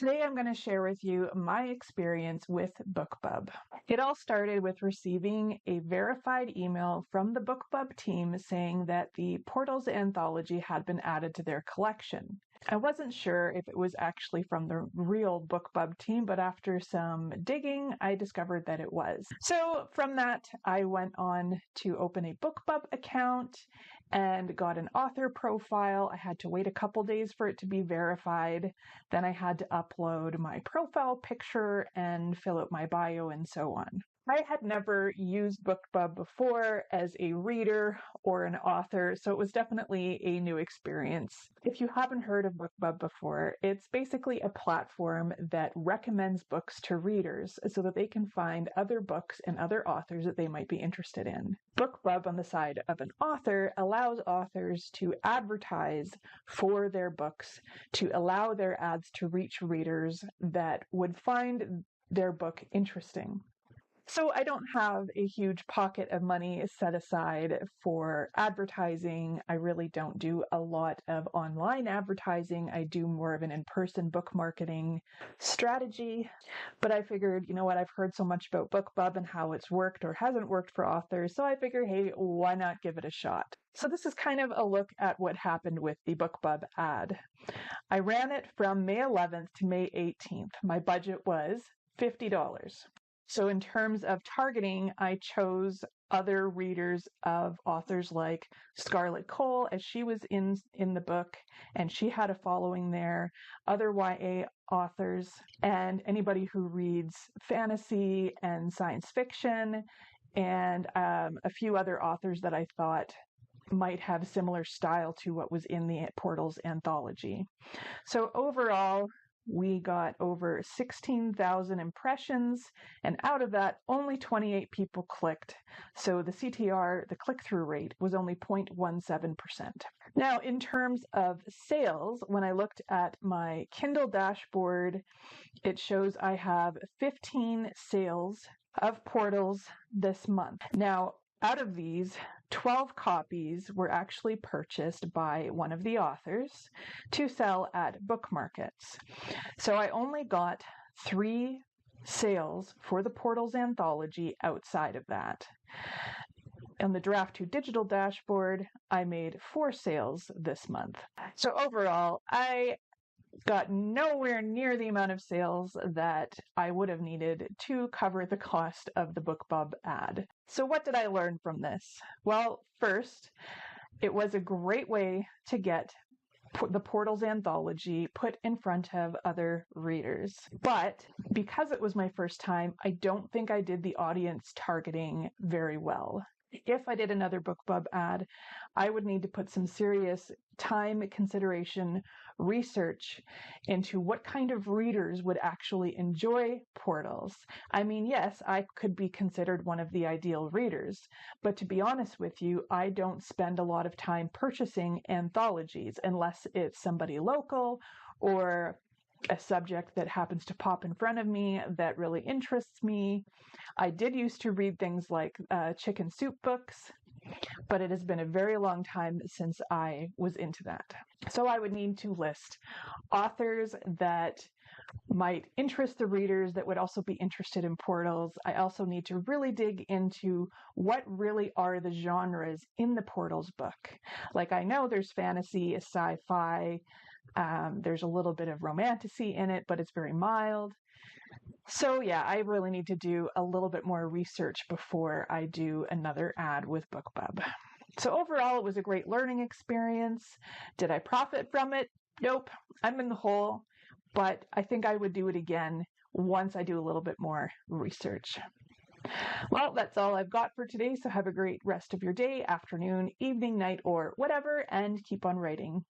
Today I'm going to share with you my experience with BookBub. It all started with receiving a verified email from the BookBub team saying that the Portals Anthology had been added to their collection. I wasn't sure if it was actually from the real BookBub team, but after some digging, I discovered that it was. So from that, I went on to open a BookBub account and got an author profile. I had to wait a couple days for it to be verified. Then I had to upload my profile picture and fill out my bio and so on. I had never used BookBub before as a reader or an author, so it was definitely a new experience. If you haven't heard of BookBub before, it's basically a platform that recommends books to readers so that they can find other books and other authors that they might be interested in. BookBub, on the side of an author, allows authors to advertise for their books to allow their ads to reach readers that would find their book interesting. So I don't have a huge pocket of money set aside for advertising. I really don't do a lot of online advertising. I do more of an in-person book marketing strategy. But I figured, you know what, I've heard so much about BookBub and how it's worked or hasn't worked for authors. So I figured, hey, why not give it a shot? So this is kind of a look at what happened with the BookBub ad. I ran it from May 11th to May 18th. My budget was $50. So in terms of targeting, I chose other readers of authors like Scarlett Cole, as she was in the book, and she had a following there, other YA authors, and anybody who reads fantasy and science fiction, and a few other authors that I thought might have similar style to what was in the Portals Anthology. So overall, we got over 16,000 impressions, and out of that, only 28 people clicked. So the CTR, the click-through rate, was only 0.17%. Now, in terms of sales, when I looked at my Kindle dashboard, it shows I have 15 sales of Portals this month. Now, out of these, 12 copies were actually purchased by one of the authors to sell at book markets. So I only got 3 sales for the Portals Anthology outside of that. On the Draft to Digital dashboard, I made 4 sales this month. So overall, I got nowhere near the amount of sales that I would have needed to cover the cost of the BookBub ad. So what did I learn from this? Well, first, it was a great way to get the Portals Anthology put in front of other readers. But because it was my first time, I don't think I did the audience targeting very well. If I did another BookBub ad, I would need to put some serious time, consideration, research into what kind of readers would actually enjoy Portals. I mean, yes, I could be considered one of the ideal readers, but to be honest with you, I don't spend a lot of time purchasing anthologies unless it's somebody local or a subject that happens to pop in front of me that really interests me. I did used to read things like chicken soup books, but it has been a very long time since I was into that. So I would need to list authors that might interest the readers that would also be interested in Portals. I also need to really dig into what really are the genres in the Portals book. Like, I know there's fantasy, sci-fi, there's a little bit of romantasy in it, but it's very mild. So yeah, I really need to do a little bit more research before I do another ad with BookBub. So overall, it was a great learning experience. Did I profit from it? Nope, I'm in the hole, but I think I would do it again once I do a little bit more research. Well, that's all I've got for today, so have a great rest of your day, afternoon, evening, night, or whatever, and keep on writing.